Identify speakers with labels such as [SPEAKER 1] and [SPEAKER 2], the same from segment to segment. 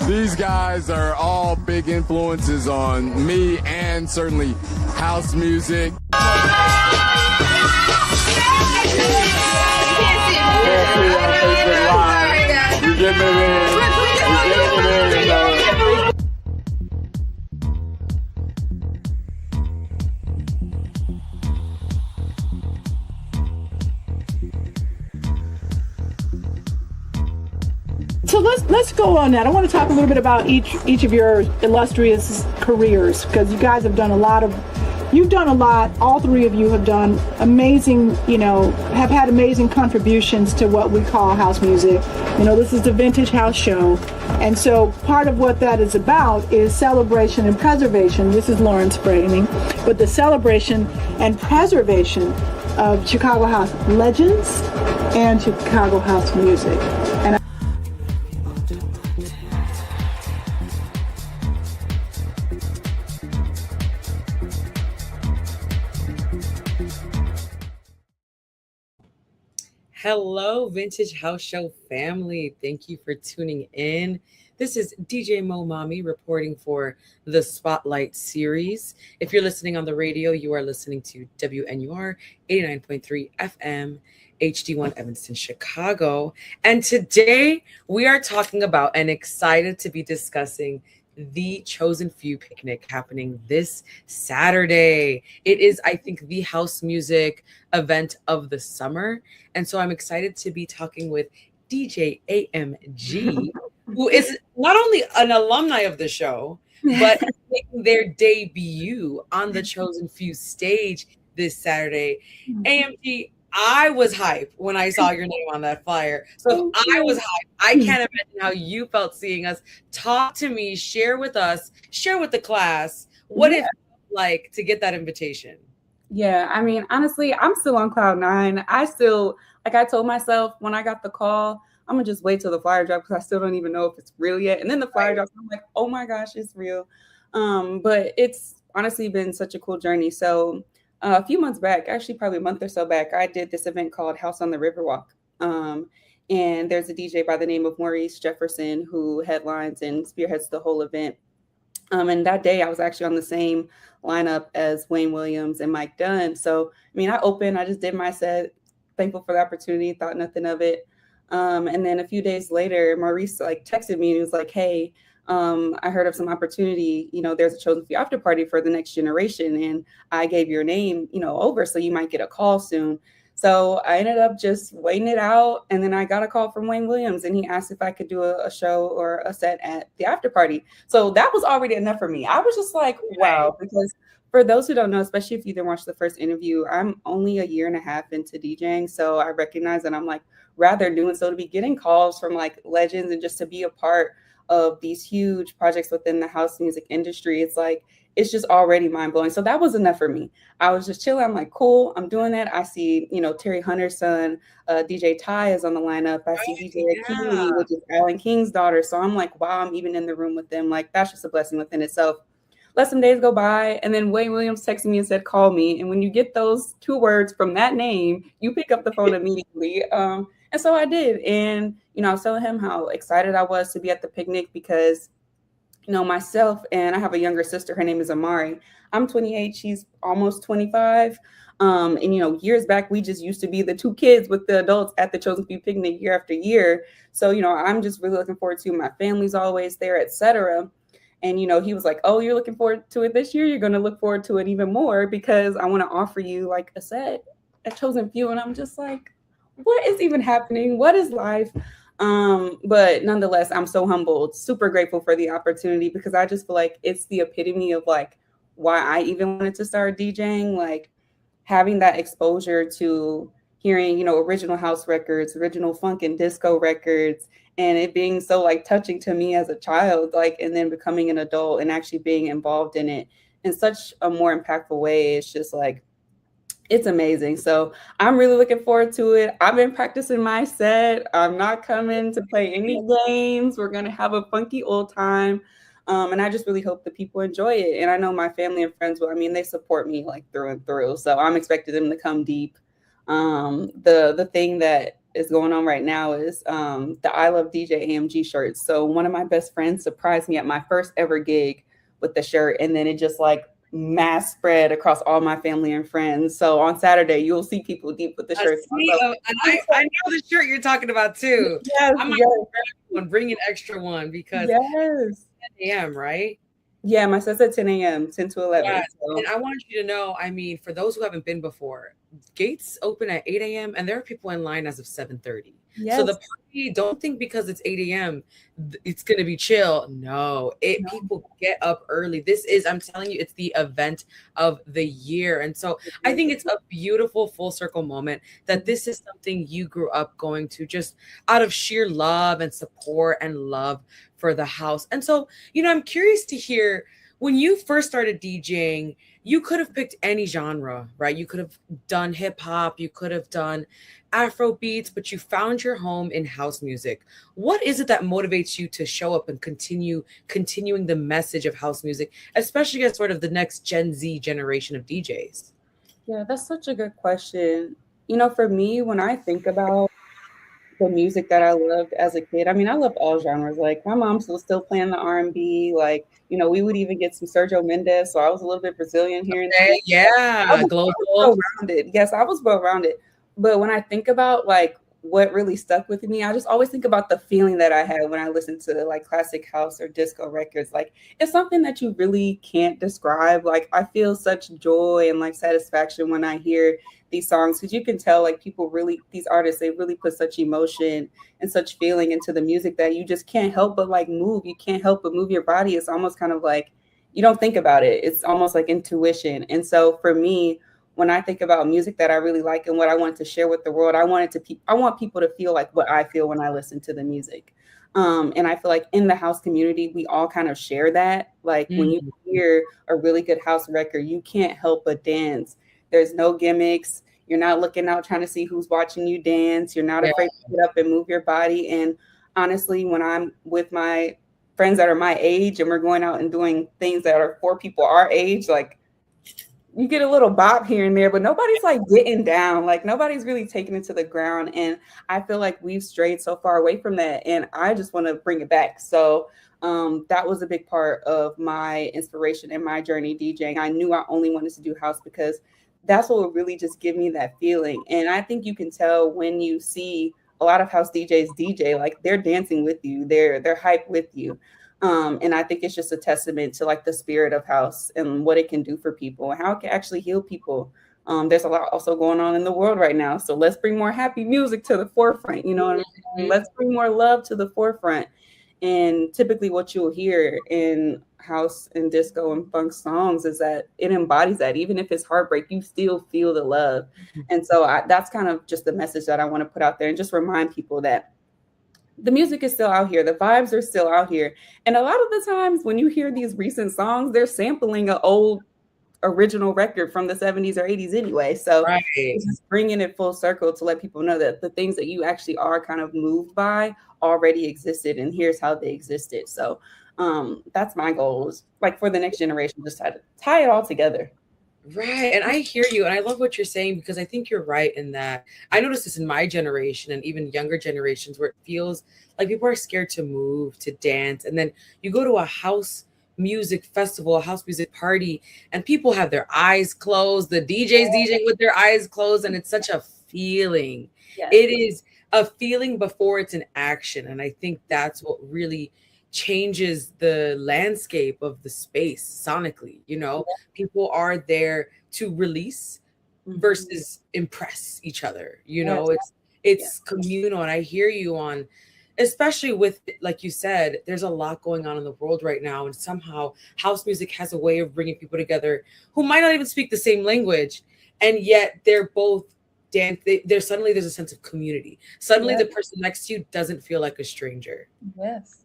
[SPEAKER 1] These guys are all big influences on me and certainly house music.
[SPEAKER 2] So let's go on that. I want to talk a little bit about each of your illustrious careers, because you guys have done a lot. All three of you have done amazing, have had amazing contributions to what we call house music. This is the Vintage House Show. And so part of what that is about is celebration and preservation. This is Lawrence framing, but the celebration and preservation of Chicago house legends and Chicago house music. And
[SPEAKER 3] Hello, Vintage House Show family. Thank you for tuning in. This is DJ MOMAMI reporting for the Spotlight series. If you're listening on the radio, you are listening to WNUR 89.3 FM, HD1 Evanston, Chicago. And today we are talking about and excited to be discussing the Chosen Few picnic happening this Saturday. It is, I think, the house music event of the summer. And so I'm excited to be talking with DJ AMG, who is not only an alumni of the show, but making their debut on the Chosen Few stage this Saturday. AMG, I was hyped when I saw your name on that flyer. So if I was hyped, I can't imagine how you felt seeing us. Talk to me, share with us, share with the class what it felt like to get that invitation.
[SPEAKER 4] Yeah, I mean, honestly, I'm still on cloud nine. I told myself when I got the call, I'm gonna just wait till the flyer drops because I still don't even know if it's real yet. And then the flyer drops, I'm like, oh my gosh, it's real. But it's honestly been such a cool journey. So a few months back, actually probably a month or so back, I did this event called House on the Riverwalk. And there's a DJ by the name of Maurice Jefferson who headlines and spearheads the whole event. And that day I was actually on the same lineup as Wayne Williams and Mike Dunn. So, I mean, I just did my set, thankful for the opportunity, thought nothing of it. And then a few days later, Maurice texted me and he was like, hey, I heard of some opportunity, there's a Chosen Few after party for the next generation. And I gave your name, over, so you might get a call soon. So I ended up just waiting it out. And then I got a call from Wayne Williams and he asked if I could do a show or a set at the after party. So that was already enough for me. I was just like, wow, because for those who don't know, especially if you didn't watch the first interview, I'm only a year and a half into DJing. So I recognize that I'm rather new. And so to be getting calls from legends and just to be a part of these huge projects within the house music industry, it's just already mind blowing. So that was enough for me. I was just chilling. I'm like, cool, I'm doing that. I see, Terry Hunter's son, DJ Ty is on the lineup. I see DJ Akili, which is Alan King's daughter. So I'm like, wow, I'm even in the room with them. That's just a blessing within itself. Let some days go by. And then Wayne Williams texted me and said, call me. And when you get those two words from that name, you pick up the phone immediately. And so I did. And, I was telling him how excited I was to be at the picnic because, myself and I have a younger sister. Her name is Amari. I'm 28. She's almost 25. And, years back, we just used to be the two kids with the adults at the Chosen Few picnic year after year. So, I'm just really looking forward to my family's always there, etc. And, he was like, oh, you're looking forward to it this year. You're going to look forward to it even more because I want to offer you a set at Chosen Few. And I'm just like, what is even happening? What is life? But nonetheless, I'm so humbled, super grateful for the opportunity because I just feel like it's the epitome of why I even wanted to start DJing, having that exposure to hearing, original house records, original funk and disco records, and it being so touching to me as a child, and then becoming an adult and actually being involved in it in such a more impactful way. It's just it's amazing. So I'm really looking forward to it. I've been practicing my set. I'm not coming to play any games. We're going to have a funky old time. And I just really hope that people enjoy it. And I know my family and friends will. I mean, they support me through and through. So I'm expecting them to come deep. The thing that is going on right now is the I Love DJ AMG shirts. So one of my best friends surprised me at my first ever gig with the shirt, and then it just like mass spread across all my family and friends. So on Saturday, you'll see people deep with the shirts.
[SPEAKER 3] And I know the shirt you're talking about too.
[SPEAKER 4] Yes,
[SPEAKER 3] I might bring an extra one because
[SPEAKER 4] yes.
[SPEAKER 3] 10 a.m., right?
[SPEAKER 4] Yeah, my set's at 10 a.m., 10 to 11.
[SPEAKER 3] Yeah.
[SPEAKER 4] So.
[SPEAKER 3] And I want you to know, I mean, for those who haven't been before, gates open at 8 a.m. and there are people in line as of 7:30.
[SPEAKER 4] Yes.
[SPEAKER 3] So the party, don't think because it's 8 a.m. it's going to be chill. No, people get up early. This is, I'm telling you, it's the event of the year. And so I think it's a beautiful full circle moment that this is something you grew up going to just out of sheer love and support and love for the house. And so, you know, I'm curious to hear, when you first started DJing, you could have picked any genre, right? You could have done hip hop, you could have done Afro beats, but you found your home in house music. What is it that motivates you to show up and continuing the message of house music, especially as sort of the next Gen Z generation of DJs?
[SPEAKER 4] Yeah, that's such a good question. You know, for me, when I think about the music that I loved as a kid, I mean, I loved all genres. Like my mom was still playing the R&B. Like, you know, we would even get some Sergio Mendes. So I was a little bit Brazilian here and there.
[SPEAKER 3] Yeah, global.
[SPEAKER 4] Well-rounded. Yes, I was well-rounded. But when I think about like what really stuck with me, I just always think about the feeling that I had when I listened to like classic house or disco records. Like it's something that you really can't describe. Like I feel such joy and like satisfaction when I hear these songs, because you can tell like people really, these artists, they really put such emotion and such feeling into the music that you just can't help but like move. You can't help but move your body. It's almost kind of like you don't think about it. It's almost like intuition. And so for me, when I think about music that I really like and what I want to share with the world, I want people to feel like what I feel when I listen to the music. And I feel like in the house community, we all kind of share that. Like when you hear a really good house record, you can't help but dance. There's no gimmicks. You're not looking out trying to see who's watching you dance. You're not afraid to get up and move your body. And honestly, when I'm with my friends that are my age and we're going out and doing things that are for people our age, like you get a little bop here and there, but nobody's like getting down. Like nobody's really taking it to the ground. And I feel like we've strayed so far away from that. And I just want to bring it back. So that was a big part of my inspiration and my journey DJing. I knew I only wanted to do house because that's what would really just give me that feeling. And I think you can tell when you see a lot of house DJs DJ, like they're dancing with you, they're hyped with you. And I think it's just a testament to like the spirit of house and what it can do for people and how it can actually heal people. There's a lot also going on in the world right now. So let's bring more happy music to the forefront. You know what I mean? Let's bring more love to the forefront. And typically what you'll hear in house and disco and funk songs is that it embodies that. Even if it's heartbreak, you still feel the love. And so that's kind of just the message that I want to put out there and just remind people that the music is still out here. The vibes are still out here. And a lot of the times when you hear these recent songs, they're sampling an old original record from the 70s or 80s anyway. So it's just bringing it full circle to let people know that the things that you actually are kind of moved by already existed, and here's how they existed. So that's my goal, is like for the next generation, just try to tie it all together.
[SPEAKER 3] Right. And I hear you. And I love what you're saying, because I think you're right in that. I noticed this in my generation and even younger generations, where it feels like people are scared to move, to dance. And then you go to a house music festival, a house music party, and people have their eyes closed. The DJs DJing with their eyes closed. And it's such a feeling. Yes. It is a feeling before it's an action. And I think that's what really changes the landscape of the space sonically. You know, people are there to release versus impress each other. You know, it's communal. And I hear you on, especially with, like you said, there's a lot going on in the world right now. And somehow house music has a way of bringing people together who might not even speak the same language. And yet they're both dance. There's a sense of community. Suddenly the person next to you doesn't feel like a stranger.
[SPEAKER 4] Yes.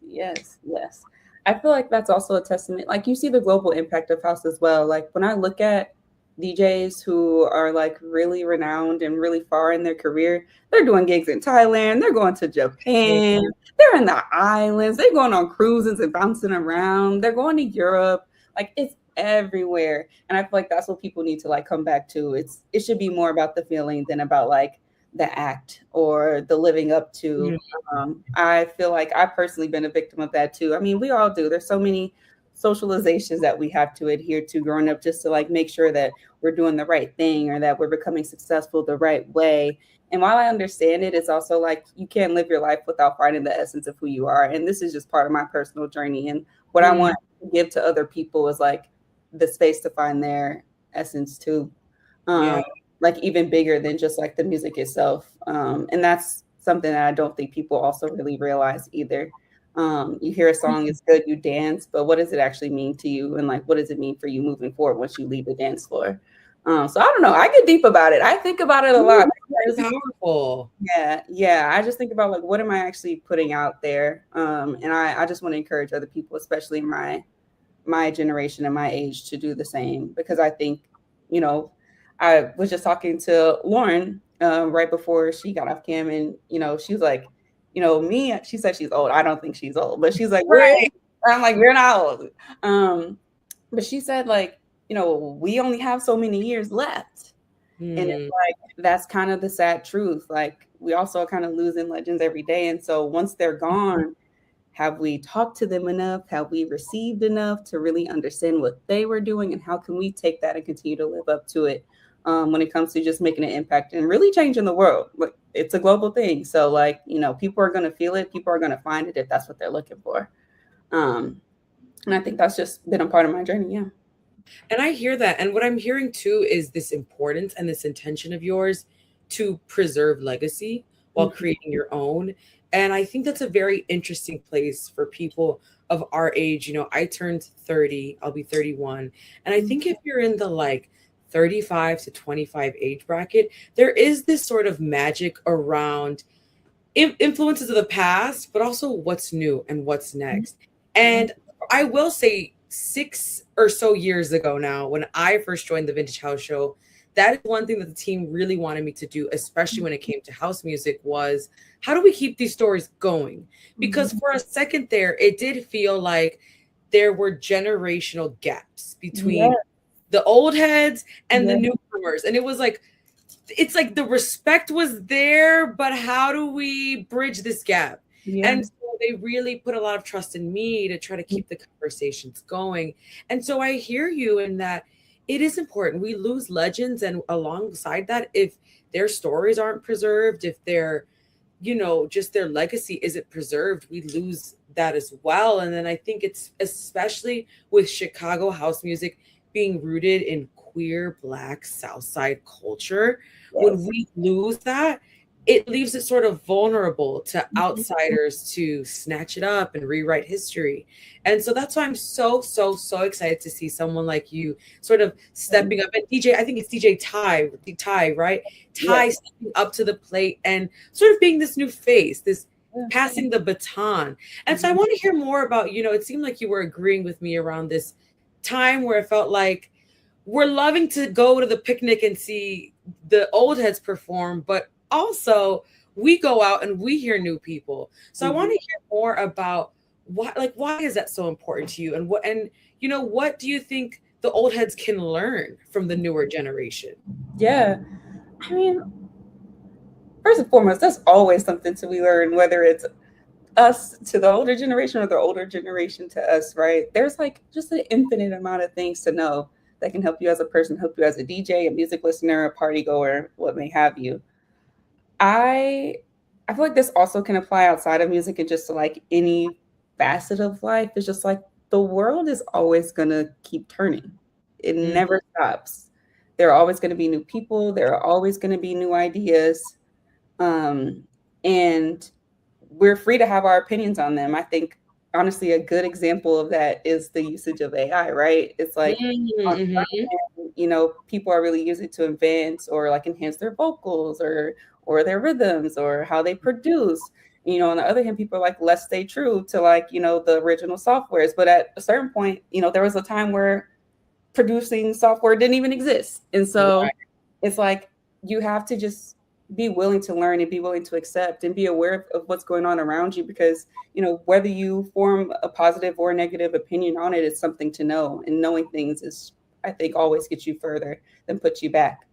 [SPEAKER 4] I feel like that's also a testament. Like you see the global impact of house as well. Like when I look at DJs who are like really renowned and really far in their career, they're doing gigs in Thailand, they're going to Japan, they're in the islands, they're going on cruises and bouncing around, they're going to Europe. Like it's everywhere. And I feel like that's what people need to like come back to. It should be more about the feeling than about like the act or the living up to. I feel like I've personally been a victim of that too. I mean, we all do. There's so many socializations that we have to adhere to growing up just to like make sure that we're doing the right thing or that we're becoming successful the right way. And while I understand it, it's also like you can't live your life without finding the essence of who you are. And this is just part of my personal journey. And what I want to give to other people is like the space to find their essence too. Like even bigger than just like the music itself. And that's something that I don't think people also really realize either. You hear a song, it's good, you dance, but what does it actually mean to you? And like, what does it mean for you moving forward once you leave the dance floor? So I don't know. I get deep about it. I think about it a lot.
[SPEAKER 3] It's powerful.
[SPEAKER 4] Yeah. I just think about like, what am I actually putting out there? And I just want to encourage other people, especially my generation and my age, to do the same, because I think, you know, I was just talking to Lauren right before she got off cam, and you know, she was like, you know, me, she said she's old. I don't think she's old, but she's like, I'm like, we're not old. But she said like, you know, we only have so many years left. And it's like, that's kind of the sad truth. Like we also are kind of losing legends every day. And so once they're gone, have we talked to them enough? Have we received enough to really understand what they were doing? And how can we take that and continue to live up to it when it comes to just making an impact and really changing the world? Like, it's a global thing. So like, you know, people are going to feel it. People are going to find it if that's what they're looking for. And I think that's just been a part of my journey. Yeah.
[SPEAKER 3] And I hear that. And what I'm hearing too is this importance and this intention of yours to preserve legacy while creating your own. And I think that's a very interesting place for people of our age. You know, I turned 30, I'll be 31. And I think if you're in the like 35 to 25 age bracket, there is this sort of magic around influences of the past, but also what's new and what's next. And I will say 6 or so years ago now, when I first joined the Vintage House Show, that is one thing that the team really wanted me to do, especially when it came to house music, was how do we keep these stories going? Because for a second there, it did feel like there were generational gaps between the old heads and the newcomers. And it was like, it's like the respect was there, but how do we bridge this gap? And so they really put a lot of trust in me to try to keep the conversations going. And so I hear you in that it is important. We lose legends. And alongside that, if their stories aren't preserved, if their, you know, just their legacy isn't preserved, we lose that as well. And then I think it's especially with Chicago house music being rooted in queer Black Southside culture, when we lose that, it leaves it sort of vulnerable to outsiders to snatch it up and rewrite history. And so that's why I'm so excited to see someone like you sort of stepping up. And DJ, I think it's DJ Ty, right? Ty stepping up to the plate and sort of being this new face, this passing the baton. And so I want to hear more about, you know, it seemed like you were agreeing with me around this time where it felt like we're loving to go to the picnic and see the old heads perform, but also we go out and we hear new people. So I want to hear more about why is that so important to you, and what do you think the old heads can learn from the newer generation?
[SPEAKER 4] Yeah, I mean, first and foremost, there's always something to be learned, whether it's us to the older generation or the older generation to us, right? There's like just an infinite amount of things to know that can help you as a person, help you as a DJ, a music listener, a party goer, what may have you. I feel like this also can apply outside of music and just to like any facet of life. It's just like the world is always going to keep turning. It never stops. There are always going to be new people. There are always going to be new ideas. And we're free to have our opinions on them. I think, honestly, a good example of that is the usage of AI, right? It's like, you know, people are really using it to advance or like enhance their vocals or their rhythms or how they produce. You know, on the other hand, people are like, let's stay true to like, you know, the original softwares. But at a certain point, you know, there was a time where producing software didn't even exist. And so it's like, you have to just be willing to learn and be willing to accept and be aware of what's going on around you, because, you know, whether you form a positive or negative opinion on it, it's something to know. And knowing things is, I think, always gets you further than puts you back.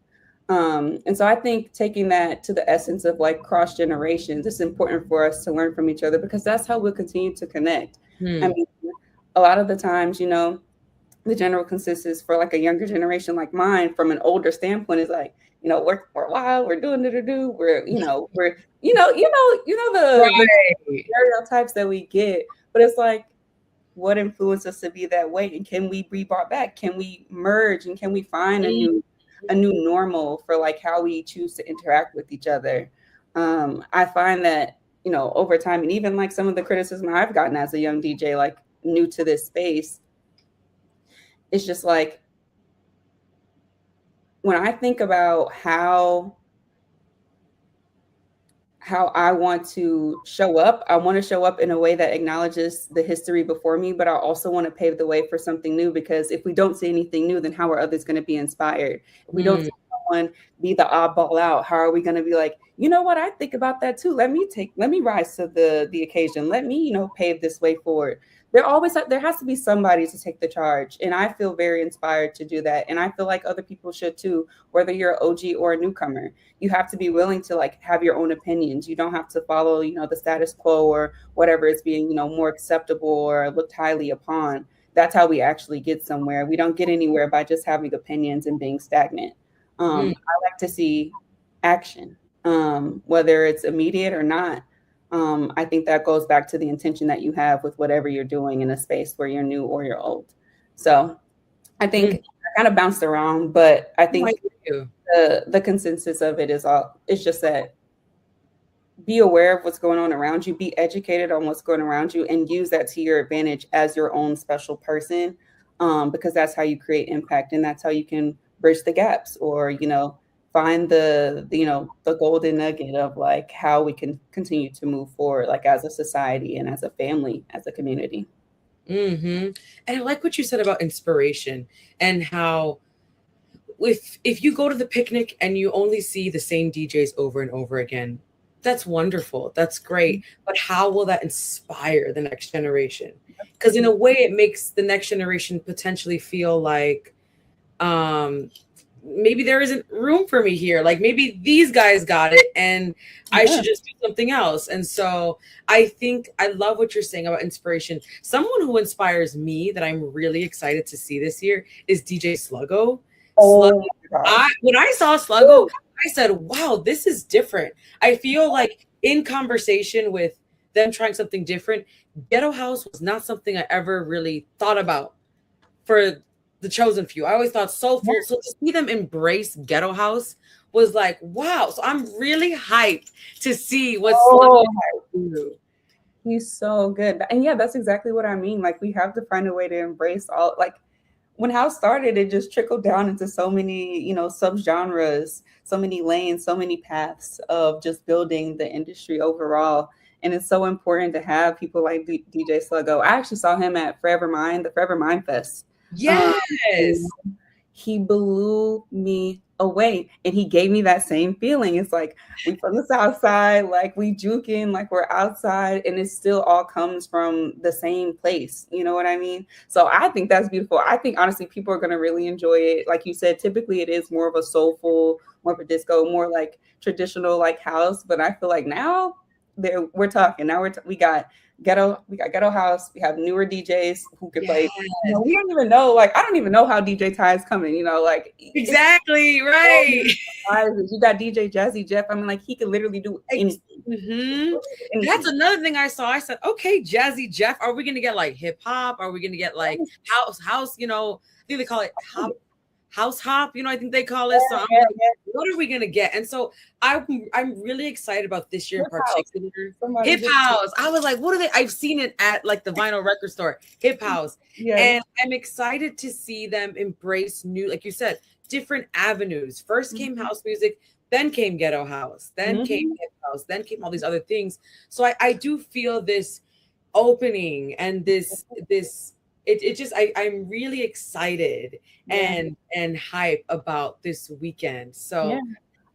[SPEAKER 4] And so I think taking that to the essence of like cross generations, it's important for us to learn from each other because that's how we'll continue to connect. I mean, a lot of the times, you know, the general consensus for like a younger generation like mine from an older standpoint is like, you know, we're wild, we're doing do, we're, you know, the stereotypes that we get, but it's like, what influenced us to be that way? And can we be brought back? Can we merge and can we find a new normal for like how we choose to interact with each other? I find that, you know, over time, and even like some of the criticism I've gotten as a young DJ, like new to this space, it's just like, when I think about how I want to show up, I want to show up in a way that acknowledges the history before me, but I also want to pave the way for something new, because if we don't see anything new, then how are others going to be inspired? If we don't see someone be the oddball out, how are we going to be like, you know what, I think about that too. Let me rise to the occasion. Let me, you know, pave this way forward. There has to be somebody to take the charge. And I feel very inspired to do that. And I feel like other people should too, whether you're an OG or a newcomer. You have to be willing to like have your own opinions. You don't have to follow, you know, the status quo or whatever is being, you know, more acceptable or looked highly upon. That's how we actually get somewhere. We don't get anywhere by just having opinions and being stagnant. I like to see action, whether it's immediate or not. I think that goes back to the intention that you have with whatever you're doing in a space where you're new or you're old. So I think I kind of bounced around, but I think the consensus of it it's just that be aware of what's going on around you, be educated on what's going around you, and use that to your advantage as your own special person, because that's how you create impact, and that's how you can bridge the gaps, or, you know, find the you know, the golden nugget of like how we can continue to move forward, like as a society and as a family, as a community.
[SPEAKER 3] And I like what you said about inspiration and how if you go to the picnic and you only see the same DJs over and over again, that's wonderful. That's great. But how will that inspire the next generation? Because in a way, it makes the next generation potentially feel like, maybe there isn't room for me here. Like maybe these guys got it and I should just do something else. And so I think I love what you're saying about inspiration. Someone who inspires me that I'm really excited to see this year is DJ Sluggo. When I saw Sluggo, I said, wow, this is different. I feel like in conversation with them trying something different, Ghetto House was not something I ever really thought about for the Chosen Few. I always thought soulful. So to see them embrace Ghetto House was like, wow. So I'm really hyped to see what Sluggo do.
[SPEAKER 4] He's so good. And yeah, that's exactly what I mean. Like, we have to find a way to embrace all, like, when house started, it just trickled down into so many, you know, subgenres, so many lanes, so many paths of just building the industry overall. And it's so important to have people like DJ Sluggo. I actually saw him at Forever Mind, the Forever Mind Fest.
[SPEAKER 3] Yes.
[SPEAKER 4] He blew me away, and he gave me that same feeling. It's like, we from the South Side, like we juking, like we're outside, and it still all comes from the same place. You know what I mean? So I think that's beautiful. I think honestly, people are going to really enjoy it. Like you said, typically it is more of a soulful, more of a disco, more like traditional, like house. But I feel like now we're talking. Now we got ghetto house. We have newer DJs who can play. You know, we don't even know. Like, I don't even know how DJ Ty is coming. You know, like
[SPEAKER 3] exactly right.
[SPEAKER 4] You got DJ Jazzy Jeff. I mean, like, he could literally do anything.
[SPEAKER 3] That's another thing I saw. I said, okay, Jazzy Jeff. Are we gonna get like hip hop? Are we gonna get like house? You know, I think they call it house hop. You know, I think they call it. So I'm like, what are we gonna get? And so I'm really excited about this year in particular. Hip house. I was like, what are they? I've seen it at like the vinyl record store. Hip house. And I'm excited to see them embrace new, like you said, different avenues. First came house music, then came ghetto house, then came hip house, then came all these other things. So I do feel this opening and this it just I'm really excited and hype about this weekend. So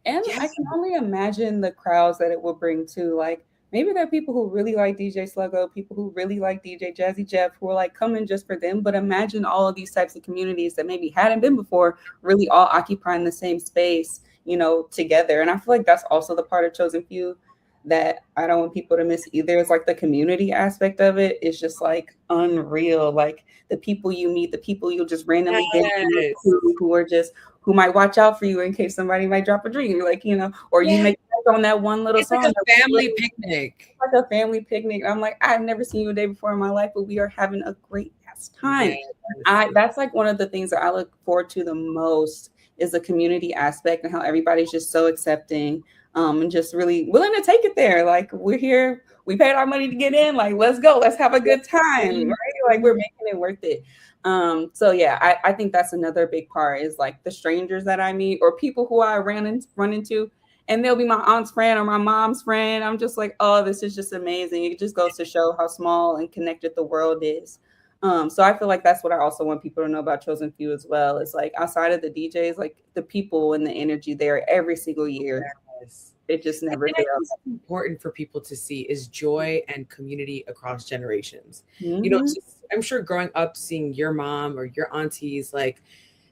[SPEAKER 4] and I can only imagine the crowds that it will bring too. Like, maybe there are people who really like DJ Sluggo, people who really like DJ Jazzy Jeff, who are like coming just for them. But imagine all of these types of communities that maybe hadn't been before, really all occupying the same space you know, together. And I feel like that's also the part of Chosen Few that I don't want people to miss either. It's like the community aspect of it is just like unreal. Like the people you meet, the people you'll just randomly get who are just who might watch out for you in case somebody might drop a dream, like, you know, or you make on that one little
[SPEAKER 3] it's
[SPEAKER 4] song.
[SPEAKER 3] Like a family picnic.
[SPEAKER 4] Like a family picnic. I'm like, I've never seen you a day before in my life, but we are having a great ass time. That's like one of the things that I look forward to the most is the community aspect and how everybody's just so accepting. And just really willing to take it there. Like, we're here, we paid our money to get in, like, let's go, let's have a good time, right? Like, we're making it worth it. So yeah, I think that's another big part is like the strangers that I meet or people who I run into, and they'll be my aunt's friend or my mom's friend. I'm just like, oh, this is just amazing. It just goes to show how small and connected the world is. So I feel like that's what I also want people to know about Chosen Few as well. It's like outside of the DJs, like the people and the energy there every single year. It just never fails.
[SPEAKER 3] What's important for people to see is joy and community across generations. You know, I'm sure growing up, seeing your mom or your aunties like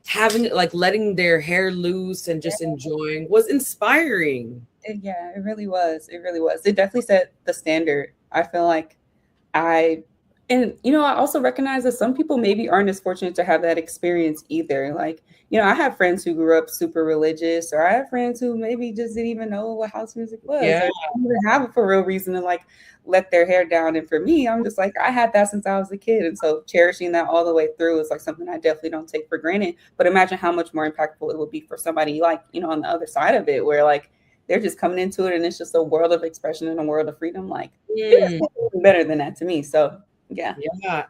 [SPEAKER 3] having like letting their hair loose and just enjoying was inspiring.
[SPEAKER 4] Yeah, it really was. It really was. It definitely set the standard. I feel like and, you know, I also recognize that some people maybe aren't as fortunate to have that experience either. Like, you know, I have friends who grew up super religious, or I have friends who maybe just didn't even know what house music was, or didn't even have it for real reason to like let their hair down. And for me, I'm just like, I had that since I was a kid. And so cherishing that all the way through is like something I definitely don't take for granted. But imagine how much more impactful it would be for somebody like, you know, on the other side of it, where like they're just coming into it and it's just a world of expression and a world of freedom. Like, it's better than that to me. So yeah.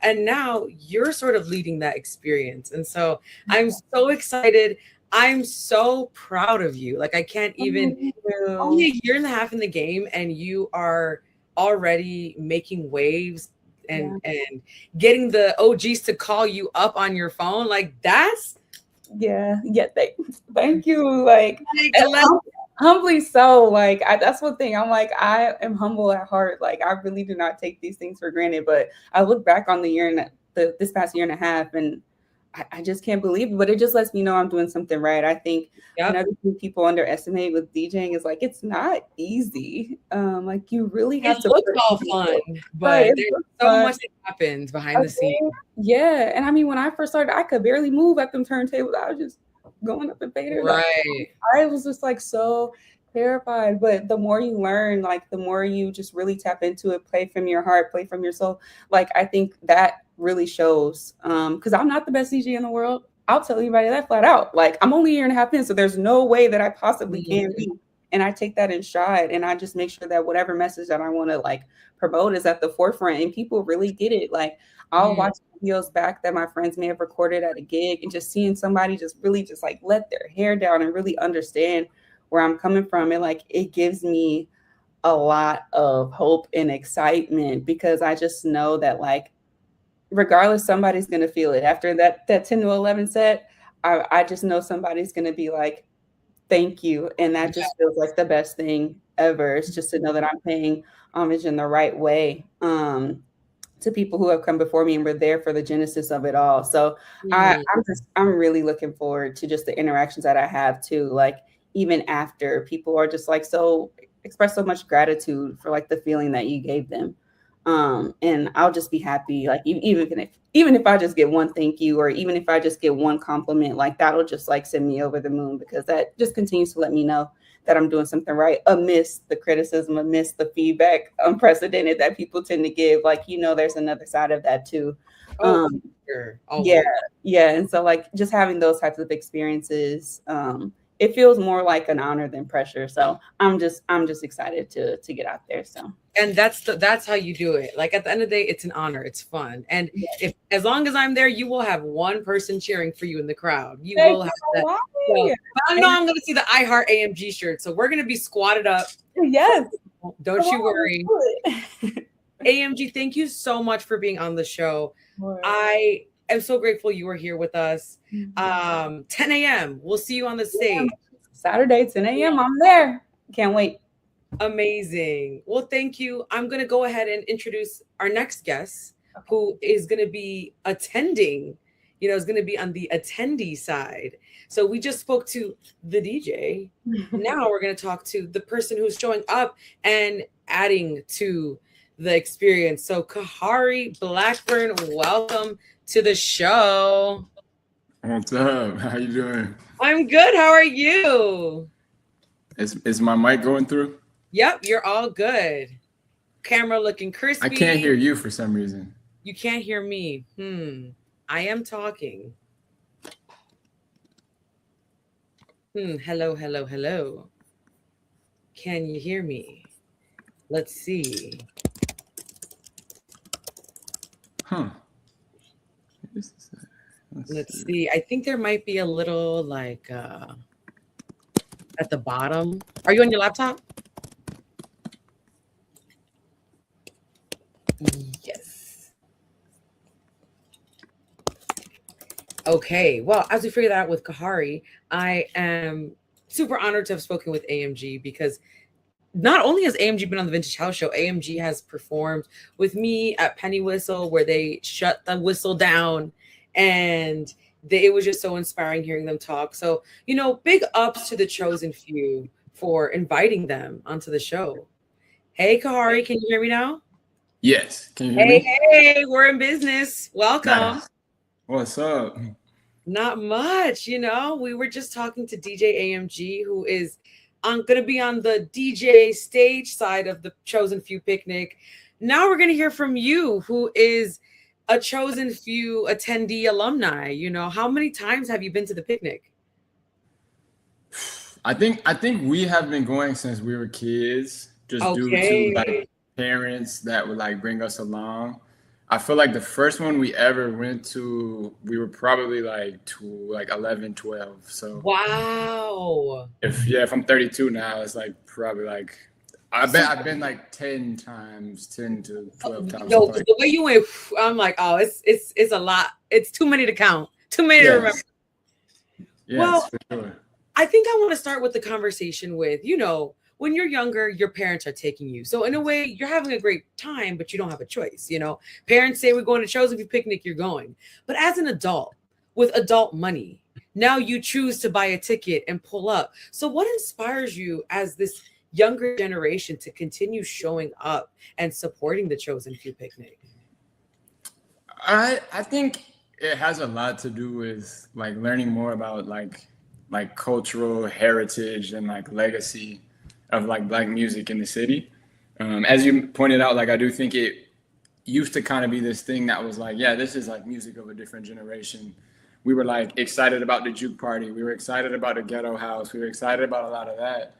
[SPEAKER 3] And now you're sort of leading that experience. And so I'm so excited. I'm so proud of you. Like, I can't even, only a year and a half in the game, and you are already making waves and getting the OGs to call you up on your phone. Like, that's thank you. Like humbly so. Like, that's one thing. I'm like, I am humble at heart. Like, I really do not take these things for granted. But I look back on the year and this past year and a half, and I just can't believe it. But it just lets me know I'm doing something right. I think another thing people underestimate with DJing is like it's not easy. Like, you really have to. It's all fun, but there's so much that happens behind the scenes.
[SPEAKER 4] Yeah, and I mean, when I first started, I could barely move at them turntables. I was just going up and fading.
[SPEAKER 3] Right.
[SPEAKER 4] Like, I was just like so terrified. But the more you learn, like the more you just really tap into it, play from your heart, play from your soul. Like, I think that really shows. Because I'm not the best DJ in the world. I'll tell anybody that flat out. Like, I'm only a year and a half in, so there's no way that I possibly can be. And I take that in stride, and I just make sure that whatever message that I want to like promote is at the forefront, and people really get it. Like, I'll watch videos back that my friends may have recorded at a gig, and just seeing somebody just really just like let their hair down and really understand where I'm coming from. And like, it gives me a lot of hope and excitement, because I just know that like, regardless, somebody's going to feel it after that 10 to 11 set. I just know somebody's going to be like, thank you. And that just feels like the best thing ever. It's just to know that I'm paying homage in the right way to people who have come before me and were there for the genesis of it all. So I'm really looking forward to just the interactions that I have too. Like, even after, people are just like express so much gratitude for like the feeling that you gave them. And I'll just be happy. Like, even if I just get one thank you, or even if I just get one compliment, like that'll just like send me over the moon, because that just continues to let me know that I'm doing something right amidst the criticism, amidst the feedback, unprecedented that people tend to give. Like, you know, there's another side of that too. Yeah. And so like just having those types of experiences, it feels more like an honor than pressure. So I'm just excited to get out there. So,
[SPEAKER 3] and that's how you do it. Like, at the end of the day, it's an honor. It's fun. And as long as I'm there, you will have one person cheering for you in the crowd. You will have that. So, I know I'm going to see the iHeart AMG shirt. So we're going to be squatted up.
[SPEAKER 4] Yes.
[SPEAKER 3] Don't you worry. AMG, thank you so much for being on the show. I am so grateful you were here with us. 10 a.m. We'll see you on the stage.
[SPEAKER 4] Saturday, 10 a.m. I'm there. Can't wait.
[SPEAKER 3] Amazing. Well, thank you. I'm going to go ahead and introduce our next guest, who is going to be attending, is going to be on the attendee side. So we just spoke to the DJ. Now we're going to talk to the person who's showing up and adding to the experience. So Kahari Blackburn, welcome to the show.
[SPEAKER 5] What's up? How you doing?
[SPEAKER 3] I'm good. How are you?
[SPEAKER 5] Is my mic going through?
[SPEAKER 3] Yep, you're all good. Camera looking crispy.
[SPEAKER 5] I can't hear you for some reason.
[SPEAKER 3] You can't hear me. I am talking. Hello, hello, hello. Can you hear me? Let's see.
[SPEAKER 5] Huh.
[SPEAKER 3] Let's see. I think there might be a little like at the bottom. Are you on your laptop? Yes. Okay. Well, as we figured out with Kahari, I am super honored to have spoken with AMG because not only has AMG been on the Vintage House Show, AMG has performed with me at Penny Whistle where they shut the whistle down, and it was just so inspiring hearing them talk. So, big ups to the Chosen Few for inviting them onto the show. Hey, Kahari, can you hear me now?
[SPEAKER 5] Yes. Can you hear me?
[SPEAKER 3] Hey, we're in business. Welcome.
[SPEAKER 5] Nice. What's up?
[SPEAKER 3] Not much, we were just talking to DJ AMG, who is going to be on the DJ stage side of the Chosen Few picnic. Now we're going to hear from you, who is a Chosen Few attendee alumni. How many times have you been to the picnic?
[SPEAKER 5] I think we have been going since we were kids, just due to like parents that would like bring us along. I feel like the first one we ever went to, we were probably like 11, 12. So
[SPEAKER 3] wow.
[SPEAKER 5] If I'm 32 now, it's like probably like I bet I've been like 10 to 12 times.
[SPEAKER 3] No, the way you went, I'm like, oh, it's a lot. It's too many to count. Too many to remember.
[SPEAKER 5] Yes,
[SPEAKER 3] well,
[SPEAKER 5] for sure.
[SPEAKER 3] I think I want to start with the conversation with, when you're younger, your parents are taking you. So in a way, you're having a great time, but you don't have a choice. Parents say we're going to Chosen Few picnic, you're going. But as an adult with adult money, now you choose to buy a ticket and pull up. So what inspires you as this younger generation to continue showing up and supporting the Chosen Few picnic?
[SPEAKER 5] I think it has a lot to do with like learning more about like cultural heritage and like legacy of like Black music in the city. As you pointed out, like I do think it used to kind of be this thing that was like, yeah, this is like music of a different generation. We were like excited about the juke party. We were excited about the ghetto house. We were excited about a lot of that.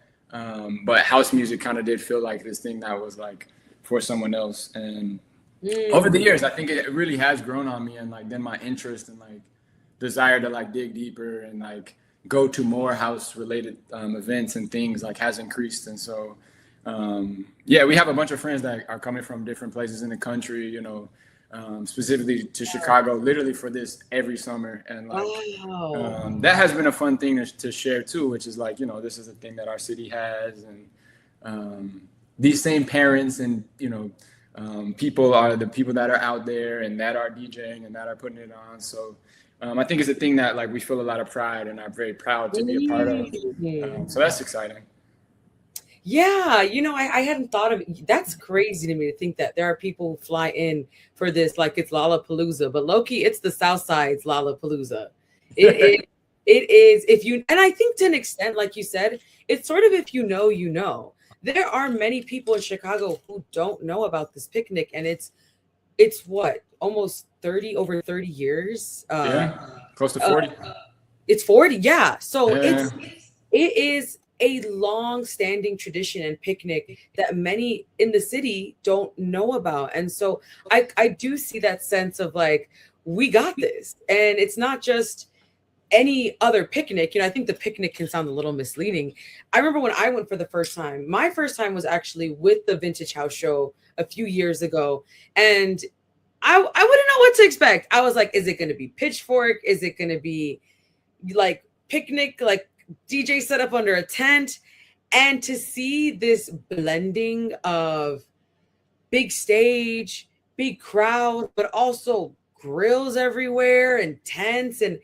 [SPEAKER 5] But house music kind of did feel like this thing that was like for someone else. And over the years, I think it really has grown on me, and like then my interest and like desire to like dig deeper and like go to more house related events and things like has increased. And so we have a bunch of friends that are coming from different places in the country, specifically to Chicago, literally for this every summer. And like that has been a fun thing to share too, which is like, this is a thing that our city has, and these same parents and people are the people that are out there and that are DJing and that are putting it on. So I think it's a thing that like we feel a lot of pride and are very proud to be a part of. So that's exciting.
[SPEAKER 3] Yeah, I hadn't thought of it. That's crazy to me to think that there are people who fly in for this like it's Lollapalooza, but low-key, it's the South Side's Lollapalooza. It is, and I think to an extent, like you said, it's sort of if you know. There are many people in Chicago who don't know about this picnic, and it's what, almost over 30 years?
[SPEAKER 5] Close to 40.
[SPEAKER 3] It's 40, yeah. So it is a long-standing tradition and picnic that many in the city don't know about. And so I do see that sense of like, we got this. And it's not just any other picnic. I think the picnic can sound a little misleading. I remember when I went for the first time, my first time was actually with the Vintage House Show a few years ago. And I wouldn't know what to expect. I was like, is it going to be pitchfork? Is it going to be like picnic, like DJ set up under a tent? And to see this blending of big stage, big crowd, but also grills everywhere and tents. And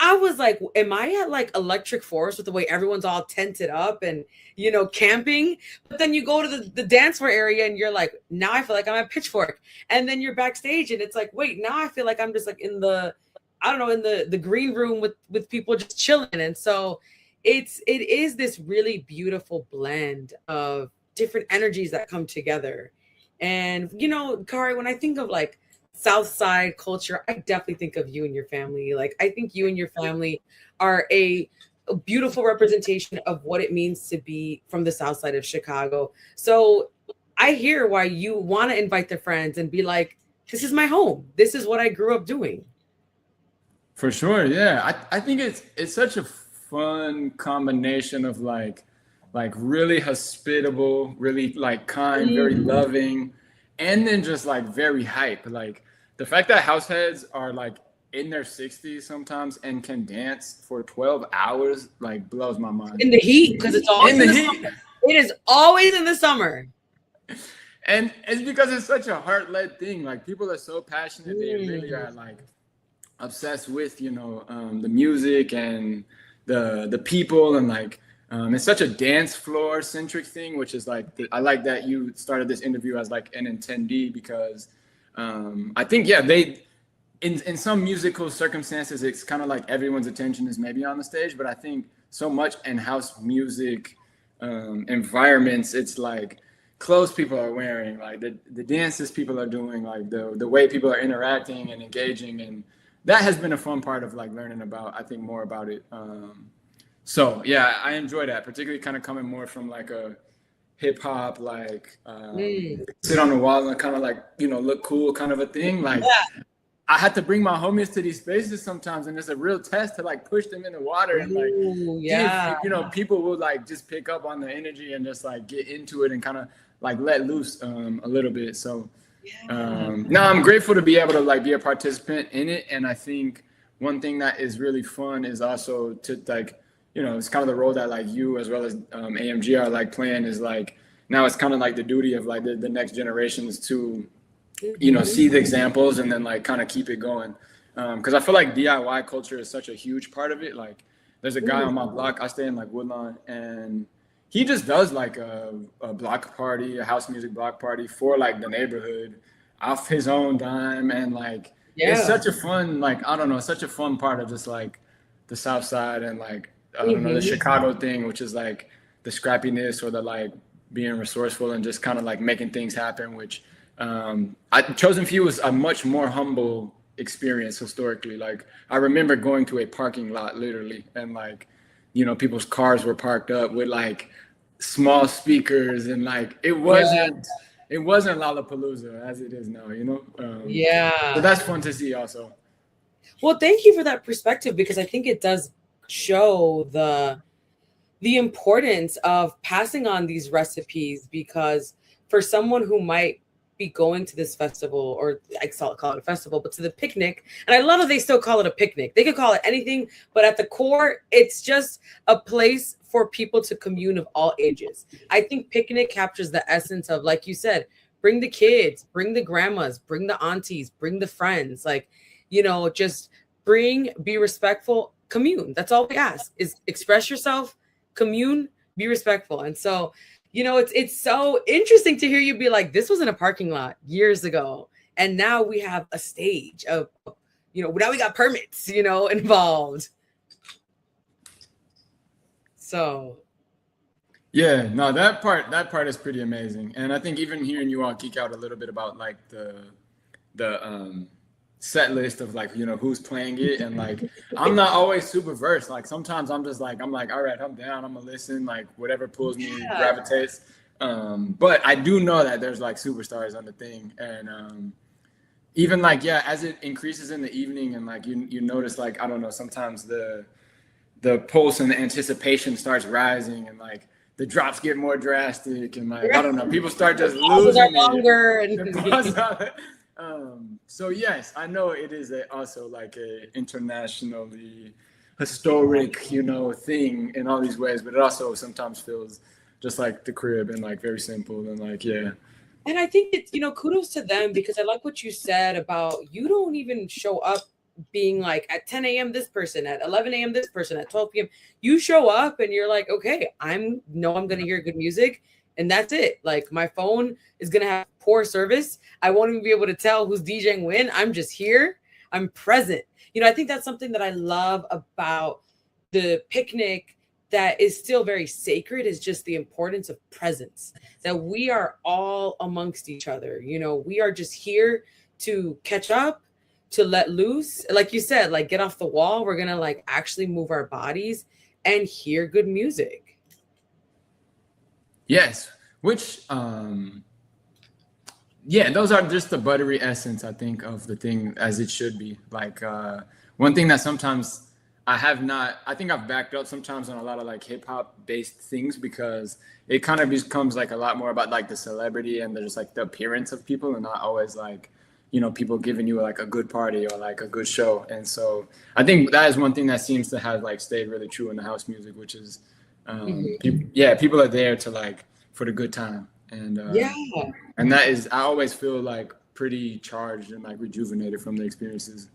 [SPEAKER 3] I was like, am I at like Electric Forest with the way everyone's all tented up and, you know, camping? But then you go to the dance floor area and you're like, now I feel like I'm at Pitchfork. And then you're backstage and it's like, wait, now I feel like I'm just like in the, I don't know, in the green room with people just chilling. And so it is this really beautiful blend of different energies that come together. And, you know, Kahari, when I think of like South Side culture, I definitely think of you and your family. Like, I think you and your family are a beautiful representation of what it means to be from the South Side of Chicago. So I hear why you want to invite their friends and be like, this is my home. This is what I grew up doing.
[SPEAKER 5] For sure, yeah. I think it's such a fun combination of like really hospitable, really like kind, very loving, and then just like very hype. Like the fact that house heads are like in their 60s sometimes and can dance for 12 hours like blows my mind.
[SPEAKER 3] In the heat, because it's always in the heat. Summer. It is always in the summer.
[SPEAKER 5] And it's because it's such a heart-led thing. Like people are so passionate, they really are like obsessed with, you know, the music and the people, and like it's such a dance floor centric thing, which is like I like that you started this interview as like an attendee, because I think they in some musical circumstances it's kind of like everyone's attention is maybe on the stage, but I think so much in house music environments, it's like clothes people are wearing, like the dances people are doing, like the way people are interacting and engaging, and that has been a fun part of like learning about, I think, more about it. So yeah, I enjoy that, particularly kind of coming more from like a hip hop, like sit on the wall and kind of like, you know, look cool kind of a thing. Like I had to bring my homies to these spaces sometimes, and it's a real test to like push them in the water and like, you know, people will like just pick up on the energy and just like get into it and kind of like let loose a little bit. So no, I'm grateful to be able to like be a participant in it. And I think one thing that is really fun is also to like, you know, it's kind of the role that like you as well as AMG are like playing, is like now it's kind of like the duty of like the next generations to, you know, see the examples and then like kind of keep it going. Because I feel like DIY culture is such a huge part of it. Like there's a guy on my block, I stay in like Woodlawn, and he just does like a block party, a house music block party for like the neighborhood off his own dime. And like, it's such a fun, like, I don't know, such a fun part of just like the South Side and like, I don't know, the Chicago thing, which is like the scrappiness or the like being resourceful and just kind of like making things happen, which CHOSENFEW was a much more humble experience historically. Like I remember going to a parking lot literally, and like, you know, people's cars were parked up with like small speakers, and like it wasn't Lollapalooza as it is now, you know. So that's fun to see also.
[SPEAKER 3] Well, thank you for that perspective, because I think it does show the importance of passing on these recipes, because for someone who might be going to this festival, or I call it a festival, but to the picnic. And I love that they still call it a picnic. They could call it anything, but at the core, it's just a place for people to commune of all ages. I think picnic captures the essence of, like you said, bring the kids, bring the grandmas, bring the aunties, bring the friends, like, you know, just be respectful, commune. That's all we ask, is express yourself, commune, be respectful. And so, you know, it's so interesting to hear you be like, this was in a parking lot years ago, and now we have a stage of, you know, now we got permits, you know, involved. So
[SPEAKER 5] yeah, no, that part is pretty amazing. And I think even hearing you all geek out a little bit about like the set list of like, you know, who's playing it, and like I'm not always super versed. Like sometimes I'm like, all right, I'm down, I'm gonna listen, like whatever pulls me, gravitates. But I do know that there's like superstars on the thing, and even like, yeah, as it increases in the evening, and like you notice, like, I don't know, sometimes the pulse and the anticipation starts rising, and like the drops get more drastic, and like, I don't know, people start just losing it. So yes, I know it is also like a internationally historic, you know, thing in all these ways, but it also sometimes feels just like the crib and like very simple, and like, yeah.
[SPEAKER 3] And I think it's, kudos to them, because I like what you said about you don't even show up being like at 10 a.m. this person, at 11 a.m. this person, at 12 p.m. You show up and you're like, okay, I'm going to hear good music. And that's it. Like, my phone is going to have poor service. I won't even be able to tell who's DJing when. I'm just here. I'm present. I think that's something that I love about the picnic that is still very sacred, is just the importance of presence, that we are all amongst each other. We are just here to catch up, to let loose. Like you said, like, get off the wall. We're going to like actually move our bodies and hear good music.
[SPEAKER 5] Yes. Which, yeah, those are just the buttery essence, I think, of the thing as it should be. Like, one thing that sometimes I think I've backed up sometimes on a lot of like hip hop based things, because it kind of becomes like a lot more about like the celebrity and just like the appearance of people, and not always like, people giving you like a good party or like a good show. And so I think that is one thing that seems to have like stayed really true in the house music, which is, people are there to like for the good time. And and that is, I always feel like pretty charged and like rejuvenated from the experiences.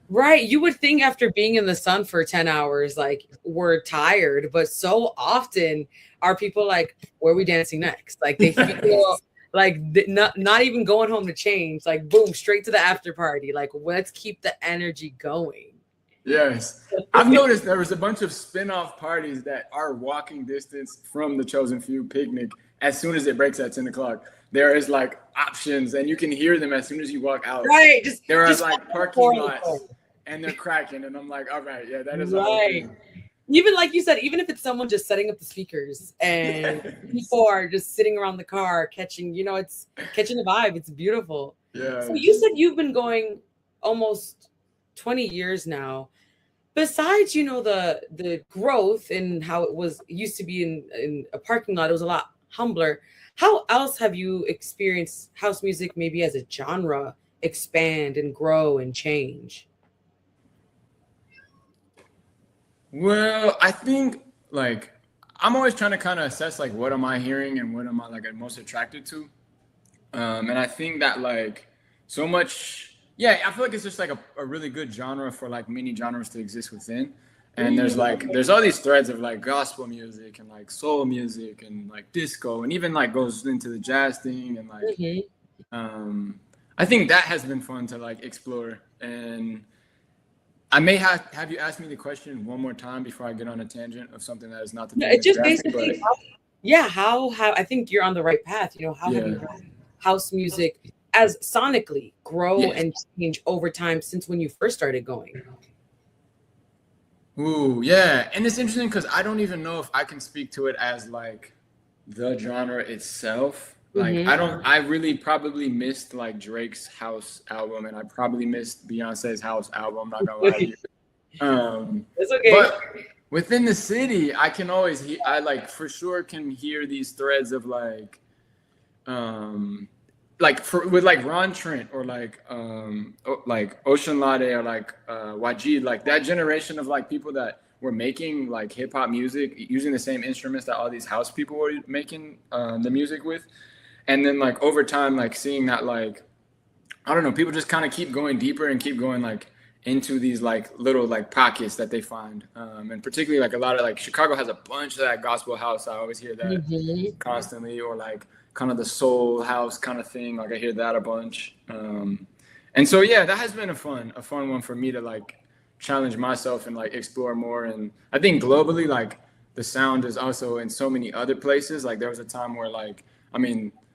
[SPEAKER 3] Right. You would think after being in the sun for 10 hours, like, we're tired, but so often are people like, where are we dancing next? Like, they feel like not even going home to change, like, boom, straight to the after party. Like, let's keep the energy going.
[SPEAKER 5] Yes. I've noticed there was a bunch of spin-off parties that are walking distance from the Chosen Few picnic. As soon as it breaks at 10 o'clock, there is like options, and you can hear them as soon as you walk out.
[SPEAKER 3] Right.
[SPEAKER 5] There are like parking lots, and they're cracking, and I'm like, all right, yeah, that is
[SPEAKER 3] right. Even like you said, even if it's someone just setting up the speakers and people are just sitting around the car catching, it's catching the vibe. It's beautiful.
[SPEAKER 5] Yeah.
[SPEAKER 3] So you said you've been going almost 20 years now. Besides, the growth and how it used to be in a parking lot, it was a lot humbler. How else have you experienced house music, maybe as a genre, expand and grow and change?
[SPEAKER 5] Well, I think like I'm always trying to kind of assess like what am I hearing and what am I like most attracted to. And I think that like so much, I feel like it's just like a really good genre for like many genres to exist within. And there's all these threads of like gospel music and like soul music and like disco, and even like goes into the jazz thing, and like I think that has been fun to like explore. And I may have you ask me the question one more time before I get on a tangent of something that is not the
[SPEAKER 3] it's just basically how I think you're on the right path. How have you done house music as sonically grow and change over time since when you first started going?
[SPEAKER 5] Ooh, yeah. And it's interesting because I don't even know if I can speak to it as like the genre itself. Like I really probably missed like Drake's house album, and I probably missed Beyonce's house album. I'm not gonna lie to you.
[SPEAKER 3] It's okay.
[SPEAKER 5] But within the city, I can always I like for sure can hear these threads of like with like Ron Trent or like Ocean Lade or like Wajid, like that generation of like people that were making like hip hop music using the same instruments that all these house people were making the music with. And then like over time, like seeing that like, I don't know, people just kind of keep going deeper and keep going like into these like little like pockets that they find. And particularly like a lot of like Chicago has a bunch of that gospel house. I always hear that constantly, or like kind of the soul house kind of thing. Like I hear that a bunch. And so, that has been a fun one for me to like challenge myself and like explore more. And I think globally, like the sound is also in so many other places. Like there was a time where like,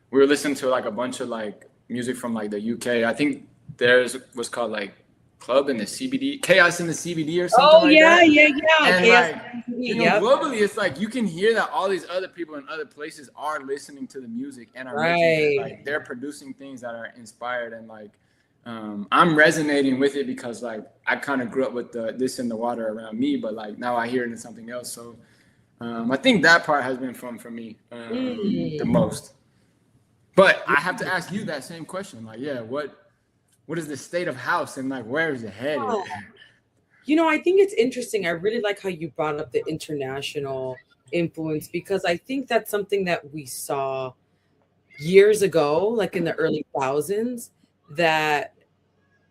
[SPEAKER 5] we were listening to like a bunch of like music from like the UK. I think theirs was called like Club in the CBD, Chaos in the CBD or something that. And like, globally, it's like you can hear that all these other people in other places are listening to the music and are making it, like they're producing things that are inspired, and like I'm resonating with it because like I kind of grew up with this in the water around me, but like now I hear it in something else. So I think that part has been fun for me the most. But I have to ask you that same question. Like, what is the state of house and like where is it headed?
[SPEAKER 3] I think it's interesting. I really like how you brought up the international influence, because I think that's something that we saw years ago, like in the early thousands, that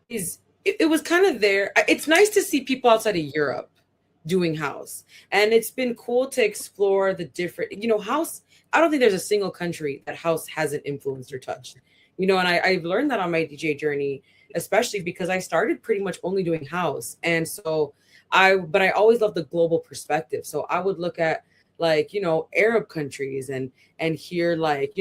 [SPEAKER 3] it was kind of there. It's nice to see people outside of Europe doing house, and it's been cool to explore the different, house. I don't think there's a single country that house hasn't influenced or touched, and I've learned that on my DJ journey, especially because I started pretty much only doing house. And so but I always loved the global perspective. So I would look at like, Arab countries and hear like,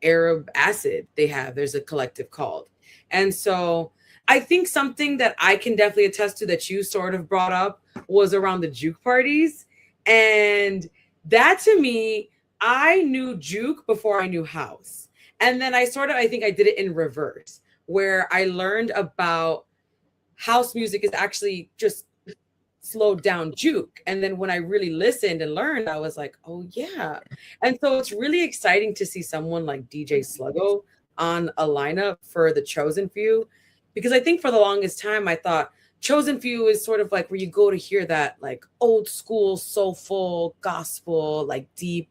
[SPEAKER 3] Arab acid there's a collective called. And so I think something that I can definitely attest to that you sort of brought up was around the juke parties. And that to me, I knew juke before I knew house. And then I think I did it in reverse, where I learned about house music is actually just slowed down juke. And then when I really listened and learned, I was like, oh yeah. And so it's really exciting to see someone like DJ Sluggo on a lineup for the Chosen Few, because I think for the longest time I thought Chosen Few is sort of like where you go to hear that like old school soulful gospel, like deep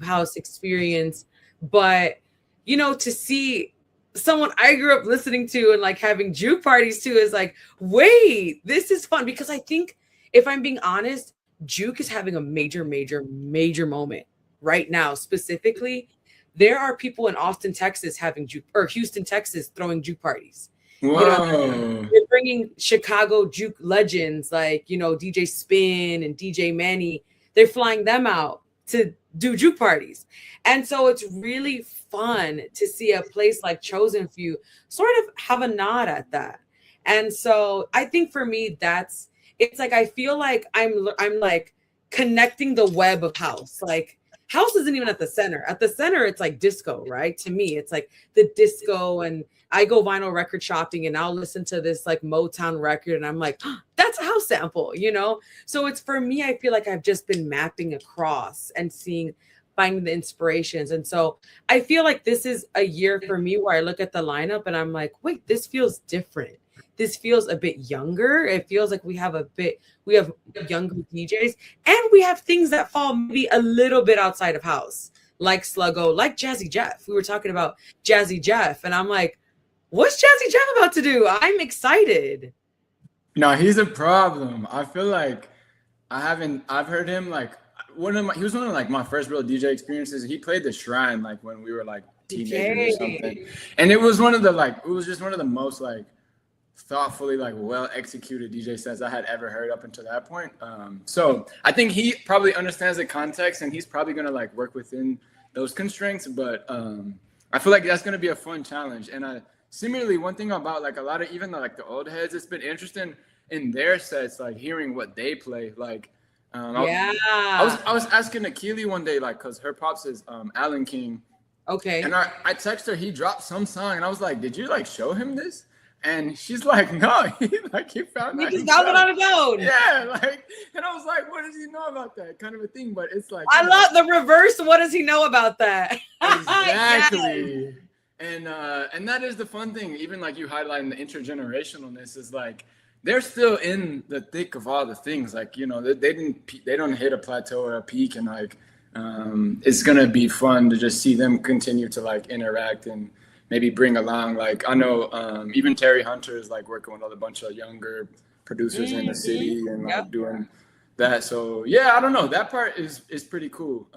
[SPEAKER 3] house experience. But to see someone I grew up listening to and like having juke parties too is like, wait, this is fun. Because I think, if I'm being honest, juke is having a major moment right now. Specifically, there are people in Austin, Texas having juke, or Houston, Texas throwing juke parties.
[SPEAKER 5] Whoa.
[SPEAKER 3] They're bringing Chicago juke legends like, DJ Spin and DJ Manny. They're flying them out to do juke parties. And so it's really fun to see a place like Chosen Few sort of have a nod at that. And so I think for me, it's like, I feel like I'm like connecting the web of house. Like house isn't even at the center. At the center, it's like disco, right? To me, it's like the disco, and I go vinyl record shopping and I'll listen to this like Motown record and I'm like, oh, that's a house sample, So it's, for me, I feel like I've just been mapping across and finding the inspirations. And so I feel like this is a year for me where I look at the lineup and I'm like, wait, this feels different. This feels a bit younger. It feels like we have younger DJs, and we have things that fall maybe a little bit outside of house, like Sluggo, like Jazzy Jeff. We were talking about Jazzy Jeff, and I'm like, what's Jazzy Jeff about to do? I'm excited.
[SPEAKER 5] No, he's a problem. I feel like I've heard him like he was one of like my first real DJ experiences. He played the Shrine like when we were like teenagers or something. And it was just one of the most like thoughtfully like well executed DJ sets I had ever heard up until that point. So I think he probably understands the context and he's probably gonna like work within those constraints. But I feel like that's gonna be a fun challenge. And similarly, one thing about like a lot of even like the old heads, it's been interesting in their sets, like hearing what they play. Like I was asking Akili one day, like, cause her pops is Alan King.
[SPEAKER 3] Okay.
[SPEAKER 5] And I texted her, he dropped some song and I was like, did you like show him this? And she's like, no, he found that.
[SPEAKER 3] He just got it on his own.
[SPEAKER 5] Yeah, like, and I was like, what does he know about that kind of a thing? But it's like,
[SPEAKER 3] I love the reverse. What does he know about that?
[SPEAKER 5] Exactly. Yes. And that is the fun thing. Even like you highlighting the intergenerationalness is like, they're still in the thick of all the things. Like, they don't hit a plateau or a peak, and like, it's gonna be fun to just see them continue to like interact and maybe bring along, like, I know even Terry Hunter is like working with a bunch of younger producers in the city and like doing that. So yeah, I don't know. That part is pretty cool.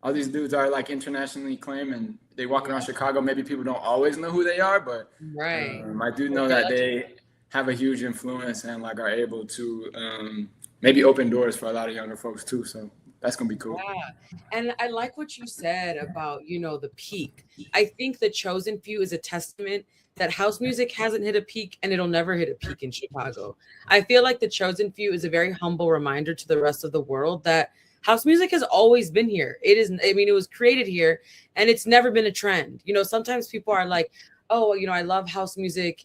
[SPEAKER 5] All these dudes are like internationally acclaimed and they walk around Chicago. Maybe people don't always know who they are, but I do know that they have a huge influence and like are able to maybe open doors for a lot of younger folks too. So that's gonna be cool.
[SPEAKER 3] Yeah. And I like what you said about, the peak. I think the Chosen Few is a testament that house music hasn't hit a peak and it'll never hit a peak in Chicago. I feel like the Chosen Few is a very humble reminder to the rest of the world that house music has always been here. It was created here and it's never been a trend. Sometimes people are like, oh, I love house music.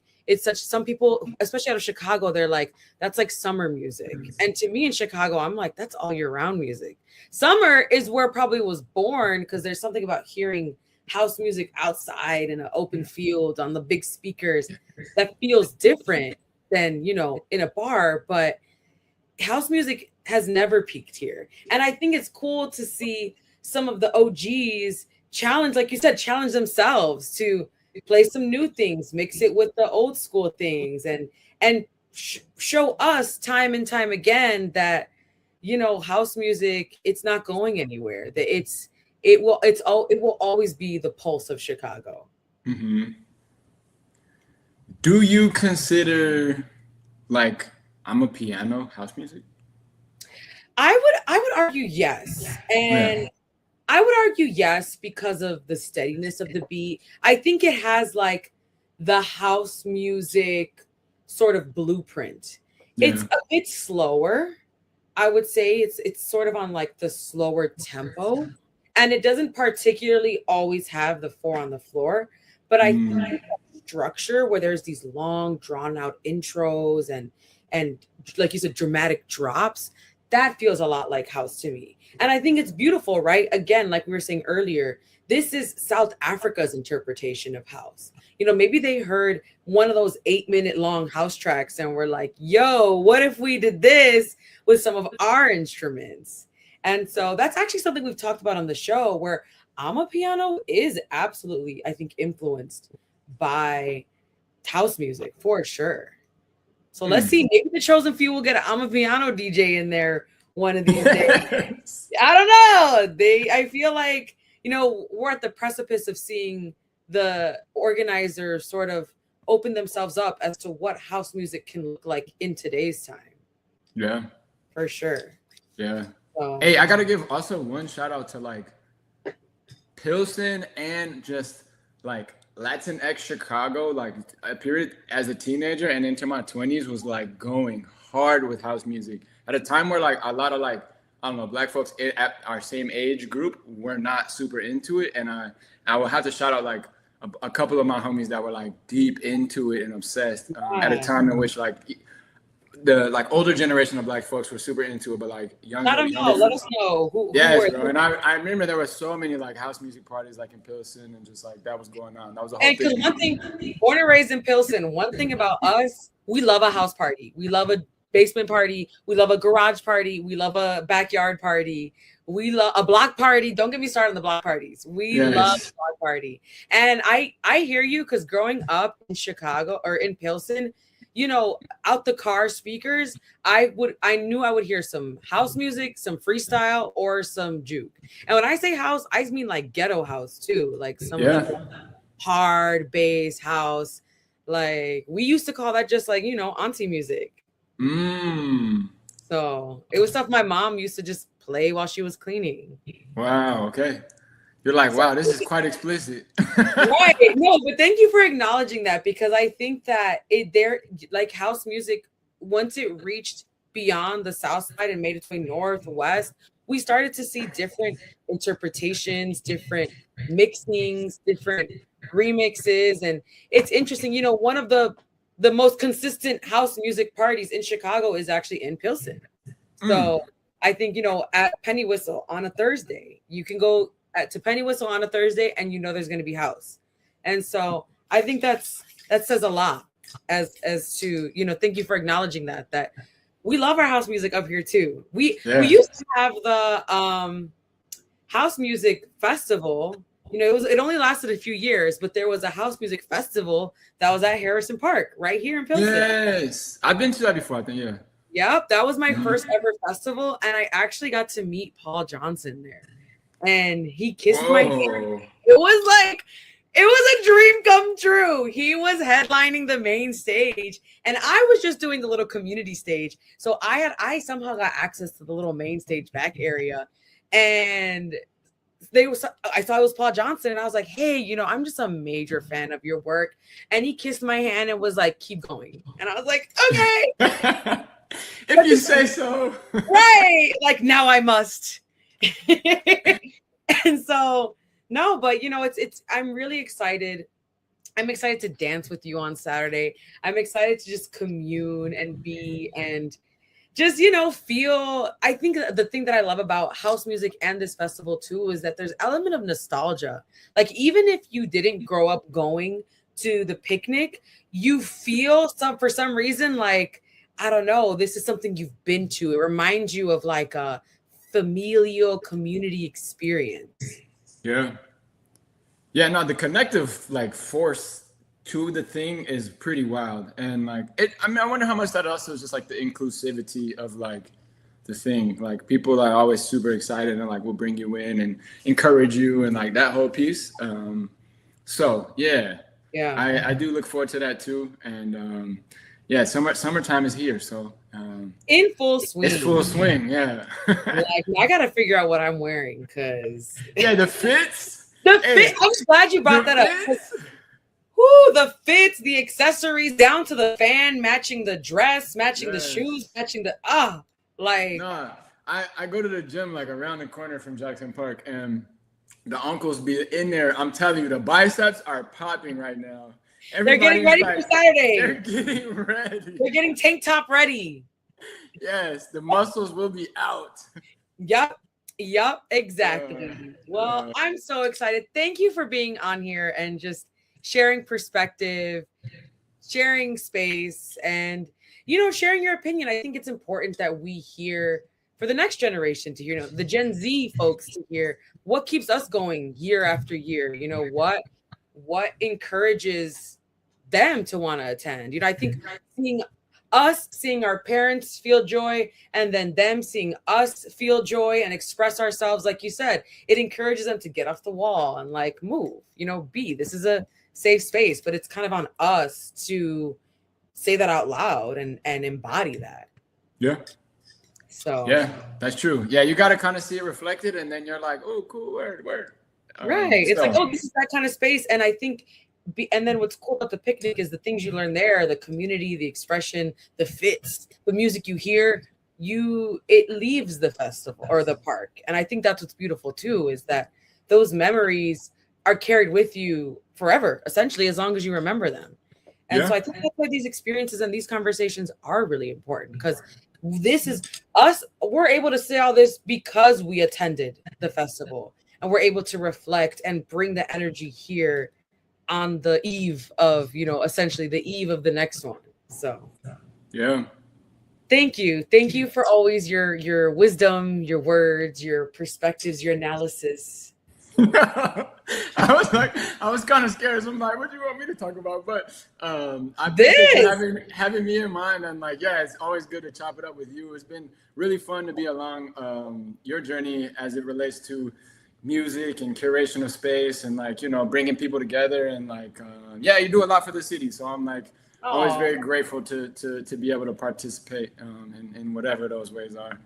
[SPEAKER 3] Some people, especially out of Chicago, they're like, that's like summer music. And to me in Chicago, I'm like, that's all year round music. Summer is where probably was born because there's something about hearing house music outside in an open field on the big speakers that feels different than, in a bar. But house music has never peaked here. And I think it's cool to see some of the OGs challenge, like you said, challenge themselves to play some new things, mix it with the old school things, and show us time and time again that, you know, house music, it's not going anywhere. That it will always be the pulse of Chicago.
[SPEAKER 5] Mm-hmm. Do you consider like Amapiano house music?
[SPEAKER 3] I would argue yes. And I would argue yes because of the steadiness of the beat. I think it has like the house music sort of blueprint.
[SPEAKER 5] Yeah.
[SPEAKER 3] It's a bit slower. I would say it's sort of on like the slower tempo, and it doesn't particularly always have the 4 on the floor, but I think that structure where there's these long drawn out intros and like you said, dramatic drops, that feels a lot like house to me. And I think it's beautiful, right? Again, like we were saying earlier, this is South Africa's interpretation of house. You know, maybe they heard one of those 8-minute long house tracks and were like, yo, what if we did this with some of our instruments? And so that's actually something we've talked about on the show, where Amapiano is absolutely, I think, influenced by house music for sure. So let's see, maybe the Chosen Few will get an Amapiano DJ in there one of these days. I don't know. I feel like, you know, we're at the precipice of seeing the organizers sort of open themselves up as to what house music can look like in today's time.
[SPEAKER 5] Yeah.
[SPEAKER 3] For sure.
[SPEAKER 5] Yeah.
[SPEAKER 3] So,
[SPEAKER 5] Hey, I gotta give also one shout out to like Pilsen and just like Latinx Chicago. Like a period as a teenager and into my 20s was like going hard with house music at a time where like a lot of like, I don't know, Black folks at our same age group were not super into it. And I will have to shout out like a couple of my homies that were like deep into it and obsessed at a time in which like the like older generation of Black folks were super into it, but like younger.
[SPEAKER 3] I don't know. Let us know. Who
[SPEAKER 5] Bro. And I remember there were so many like house music parties like in Pilsen and just like that was going on. That was a whole
[SPEAKER 3] thing. And because one thing, born and raised in Pilsen, one thing about us, we love a house party. We love a basement party. We love a garage party. We love a backyard party. We love a block party. Don't get me started on the block parties. We love a block party. And I hear you, because growing up in Chicago or in Pilsen, you know, out the car speakers, I knew I would hear some house music, some freestyle, or some juke. And when I say house, I mean like ghetto house too, like some like hard bass house. Like we used to call that just like, you know, auntie music. So it was stuff my mom used to just play while she was cleaning.
[SPEAKER 5] Wow. Okay. You're like, wow, this is quite explicit.
[SPEAKER 3] Right. No, but thank you for acknowledging that, because I think that like house music, once it reached beyond the South Side and made its way northwest, we started to see different interpretations, different mixings, different remixes. And it's interesting, you know, one of the most consistent house music parties in Chicago is actually in Pilsen. So I think, you know, at Penny Whistle on a Thursday, you can go to Penny Whistle on a Thursday and you know there's going to be house. And so I think that says a lot as to, you know, thank you for acknowledging that we love our house music up here too. We used to have the house music festival. You know, it only lasted a few years, but there was a house music festival that was at Harrison Park right here in Pilsen. Yes,
[SPEAKER 5] I've been to that before, I think.
[SPEAKER 3] Yep, that was my first ever festival, and I actually got to meet Paul Johnson there. And he kissed my hand. It was a dream come true. He was headlining the main stage, and I was just doing the little community stage. So I somehow got access to the little main stage back area, and I thought it was Paul Johnson, and I was like, hey, you know, I'm just a major fan of your work. And he kissed my hand and was like, keep going. And I was like, okay.
[SPEAKER 5] If you say so.
[SPEAKER 3] Right. Like, now I must. And so no, but you know, I'm really excited. I'm excited to dance with you on Saturday. I'm excited to just commune and be and just, you know, feel. I think the thing that I love about house music and this festival too is that there's an element of nostalgia. Like even if you didn't grow up going to the picnic, you feel for some reason like, I don't know, this is something you've been to. It reminds you of like a familial community experience.
[SPEAKER 5] Yeah. Yeah, no, the connective like force to the thing is pretty wild. And like I mean, I wonder how much that also is just like the inclusivity of like the thing. Like people are always super excited and like will bring you in and encourage you and like that whole piece. So yeah. I do look forward to that too. And yeah, summertime is here. So
[SPEAKER 3] in full swing.
[SPEAKER 5] It's full swing, yeah.
[SPEAKER 3] Like I gotta figure out what I'm wearing because
[SPEAKER 5] yeah, the fits.
[SPEAKER 3] I'm glad you brought that up. Whoo, the fits, the accessories, down to the fan, matching the dress, matching the shoes, matching the like.
[SPEAKER 5] No, I go to the gym like around the corner from Jackson Park, and the uncles be in there. I'm telling you, the biceps are popping right now.
[SPEAKER 3] They're getting ready for Saturday.
[SPEAKER 5] They're getting ready.
[SPEAKER 3] They're getting tank top ready.
[SPEAKER 5] Yes, the muscles will be out.
[SPEAKER 3] Yep, exactly. Well, I'm so excited. Thank you for being on here and just sharing perspective, sharing space, and sharing your opinion. I think it's important that we hear for the next generation to hear, the Gen Z folks to hear what keeps us going year after year. What encourages them to want to attend. I think seeing our parents feel joy and then them seeing us feel joy and express ourselves, like you said, it encourages them to get off the wall and like move, this is a safe space, but it's kind of on us to say that out loud and embody that.
[SPEAKER 5] Yeah.
[SPEAKER 3] So
[SPEAKER 5] yeah, that's true. Yeah, you got to kind of see it reflected and then you're like, oh, cool, word.
[SPEAKER 3] Right. It's like, oh, this is that kind of space. And I think and then what's cool about the picnic is the things you learn there, the community, the expression, the fits, the music you hear, it leaves the festival or the park. And I think that's what's beautiful too, is that those memories are carried with you forever, essentially, as long as you remember them. And so I think that's why these experiences and these conversations are really important, because this is us. We're able to say all this because we attended the festival and we're able to reflect and bring the energy here on the eve of, essentially the eve of the next one. So
[SPEAKER 5] yeah.
[SPEAKER 3] Thank you for always your wisdom, your words, your perspectives, your analysis.
[SPEAKER 5] I was kind of scared. So I'm like, what do you want me to talk about? But I appreciate having me in mind, and like, yeah, it's always good to chop it up with you. It's been really fun to be along your journey as it relates to music and curation of space and like, bringing people together and like, you do a lot for the city. So I'm like always very grateful to be able to participate in whatever those ways are.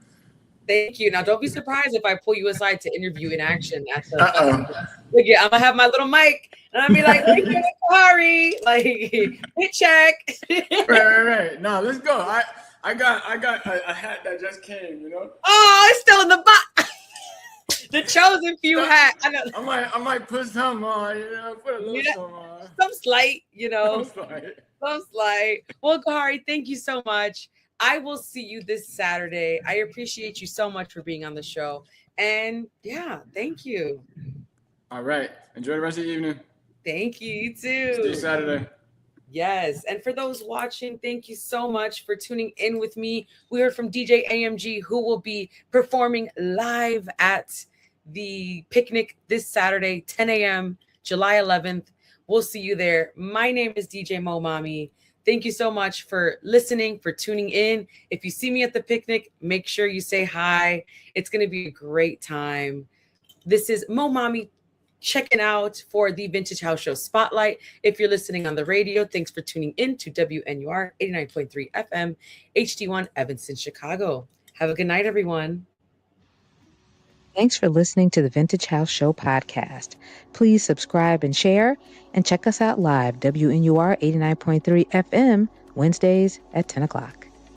[SPEAKER 3] Thank you. Now, don't be surprised if I pull you aside to interview in action at the. Yeah, I'm gonna have my little mic and I'll be like, "Thank you, Kahari." Like, hit check.
[SPEAKER 5] Right. No, let's go. I got a hat that just came.
[SPEAKER 3] Oh, it's still in the box. The CHOSENFEW hat. I know.
[SPEAKER 5] I might put some on. Put a little some on.
[SPEAKER 3] Some slight. Some slight. Well, Kahari, thank you so much. I will see you this Saturday. I appreciate you so much for being on the show. And yeah, thank you.
[SPEAKER 5] All right. Enjoy the rest of the evening.
[SPEAKER 3] Thank you. You too.
[SPEAKER 5] See you Saturday.
[SPEAKER 3] Yes. And for those watching, thank you so much for tuning in with me. We heard from DJ AMG, who will be performing live at the picnic this Saturday, 10 a.m., July 11th. We'll see you there. My name is DJ MOMAMI. Thank you so much for listening, for tuning in. If you see me at the picnic, make sure you say hi. It's going to be a great time. This is MOMAMI checking out for the Vintage House Show Spotlight. If you're listening on the radio, thanks for tuning in to WNUR 89.3 FM, HD1 Evanston, Chicago. Have a good night, everyone.
[SPEAKER 6] Thanks for listening to the Vintage House Show podcast. Please subscribe and share, and check us out live, WNUR 89.3 FM, Wednesdays at 10 o'clock.